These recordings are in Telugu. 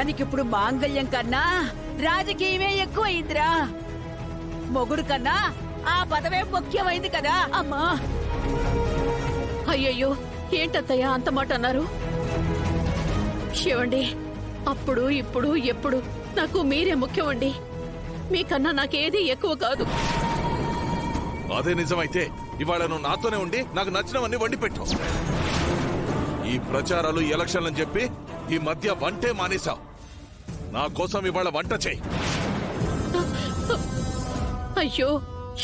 దానికిప్పుడు మాంగళ్యం కన్నా రాజకీయమే ఎక్కువైందిరా. మొగుడు కన్నా ఆ పదవే ముఖ్యమైంది కదా అమ్మా. అయ్యయ్యో, ఏంటత్తయ్య అంత మాట అన్నారు? శివండి, అప్పుడు ఇప్పుడు ఎప్పుడు నాకు మీరే ముఖ్యమండి. మీకన్నా నాకేది ఎక్కువ కాదు. అదే నిజమైతే ఇవాళ నువ్వు నాతోనే ఉండి నాకు నచ్చినవన్నీ వండి పెట్టు. ఈ ప్రచారాలు ఎలక్షన్లని చెప్పి ఈ మధ్య వంటే మానేశావు. నా కోసం ఇవాళ వంట చేయి. అయ్యో,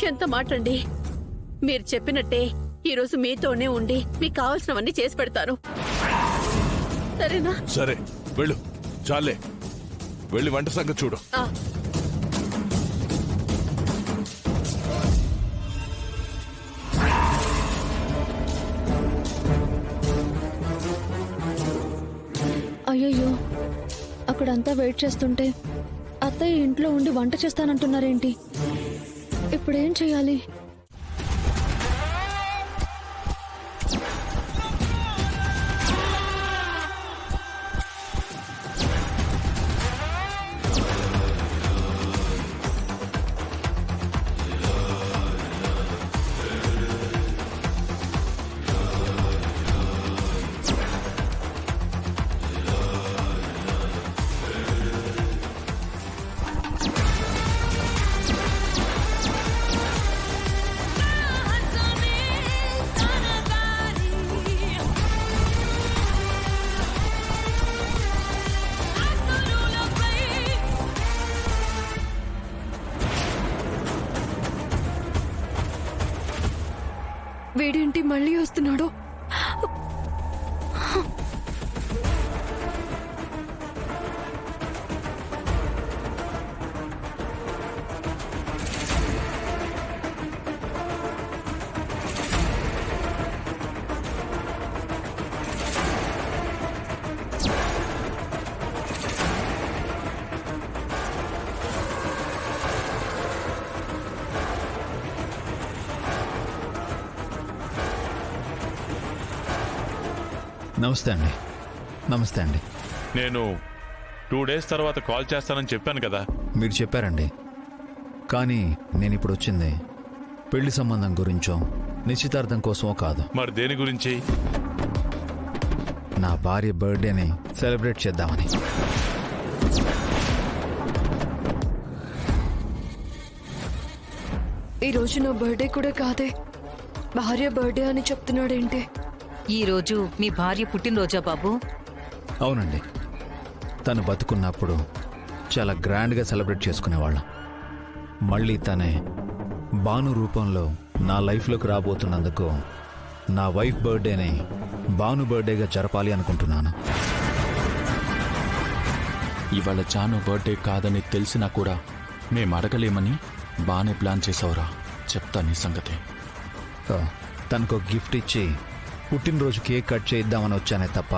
ఎంత మాటండి. మీరు చెప్పినట్టే ఈరోజు మీతోనే ఉండి మీకు కావాల్సినవన్నీ చేసి పెడతాను, సరేనా? సరే వెళ్ళు, చాలే. వెళ్ళి వంట సంగతి చూడు. అయ్యయ్యో, అక్కడంతా వెయిట్ చేస్తుంటే అత్తయ్య ఇంట్లో ఉండి వంట చేస్తానంటున్నారేంటి? ఇప్పుడేం చేయాలి? వీడేంటి మళ్ళీ వస్తున్నాడు? నమస్తే అండి. నమస్తే అండి. నేను 2 డేస్ తర్వాత కాల్ చేస్తానని చెప్పాను కదా. మీరు చెప్పారండి, కానీ నేను ఇప్పుడు వచ్చింది పెళ్లి సంబంధం గురించో నిశ్చితార్థం కోసమో కాదు. మరి దేని గురించి? నా భార్య బర్త్డేని సెలబ్రేట్ చేద్దామని. ఈ రోజు నా బర్త్డే కూడా కాదే, భార్య బర్త్డే అని చెప్తున్నాడేంటి? ఈ రోజు మీ భార్య పుట్టినరోజా బాబు? అవునండి, తను బతుకున్నప్పుడు చాలా గ్రాండ్గా సెలబ్రేట్ చేసుకునేవాళ్ళం. మళ్ళీ తనే భాను రూపంలో నా లైఫ్లోకి రాబోతున్నందుకు నా వైఫ్ బర్త్డేని భాను బర్త్డేగా జరపాలి అనుకుంటున్నాను. ఇవాళ జాను బర్త్డే కాదని తెలిసినా కూడా మేము అడగలేమని బాగానే ప్లాన్ చేసావురా. చెప్తా నీ సంగతి. తనకు గిఫ్ట్ ఇచ్చి పుట్టినరోజు కేక్ కట్ చేద్దామని వచ్చానే తప్ప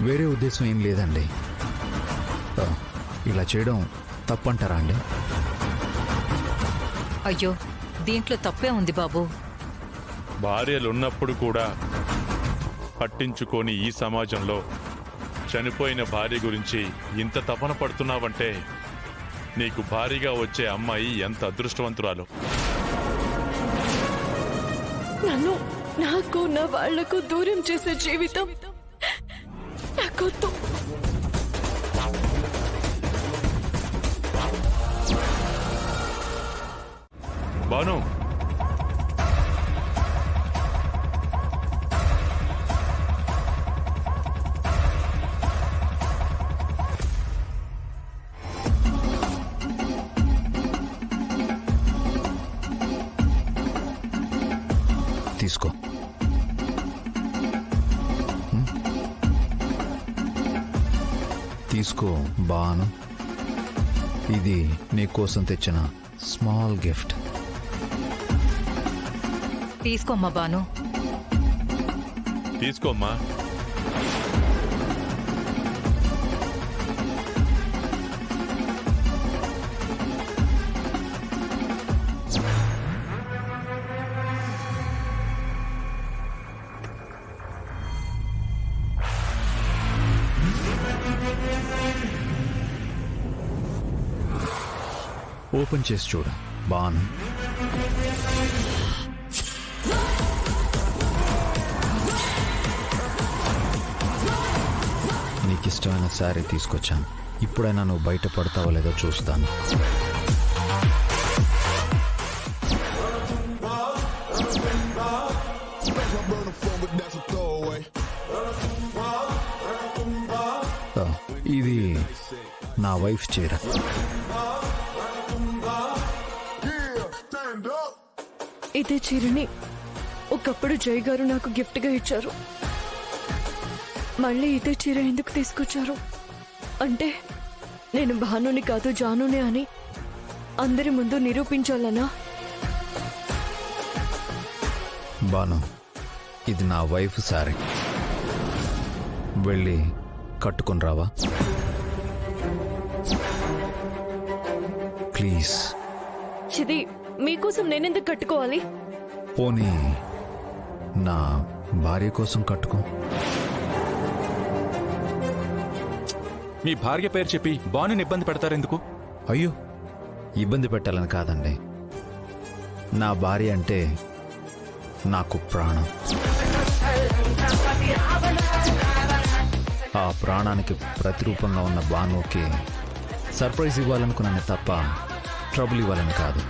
వేరే ఉద్దేశం ఏం లేదండి. ఇలా చేయడం తప్పంటారా అండి? అయ్యో, దీంట్లో తప్పే ఉంది బాబు. భార్యలున్నప్పుడు కూడా పట్టించుకొని ఈ సమాజంలో చనిపోయిన భార్య గురించి ఇంత తపన పడుతున్నావంటే నీకు భారీగా వచ్చే అమ్మాయి ఎంత అదృష్టవంతురాలు. నన్ను నాకు నా వాళ్లకు దూరం చేసే జీవితం నాకొద్దు. బాను, తీసుకో. తీసుకో బాను, ఇది నీకోసం తెచ్చిన స్మాల్ గిఫ్ట్. తీసుకోమ్మా బాను. తీసుకోమ్మా. ఓపెన్ చేసి చూడు బాను. నీకు ఇష్టమైన శారీ తీసుకొచ్చాను. ఇప్పుడైనా నువ్వు బయట పడతావో లేదో చూస్తాను. ఇది నా వైఫ్ చీర. ఇదే చీరని ఒకప్పుడు జయ్ గారు నాకు గిఫ్ట్గా ఇచ్చారు. మళ్ళీ ఇదే చీర ఎందుకు తీసుకొచ్చారు? అంటే నేను భానుని కాదు జానునే అని అందరి ముందు నిరూపించాలనా? బాను, ఇది నా వైఫ్ శారీ. వెళ్ళి కట్టుకొని రావా ప్లీజ్. ఇది మీకోసం నేనెందుకు కట్టుకోవాలి? పోనీ నా భార్య కోసం కట్టుకో. మీ భార్య పేరు చెప్పి బానుని ఇబ్బంది పెడతారెందుకు? అయ్యో, ఇబ్బంది పెట్టాలని కాదండి. నా భార్య అంటే నాకు ప్రాణం. ఆ ప్రాణానికి ప్రతిరూపంగా ఉన్న బానుకి సర్ప్రైజ్ ఇవ్వాలనుకున్నాను తప్ప ట్రబుల్ ఇవ్వాలని కాదు.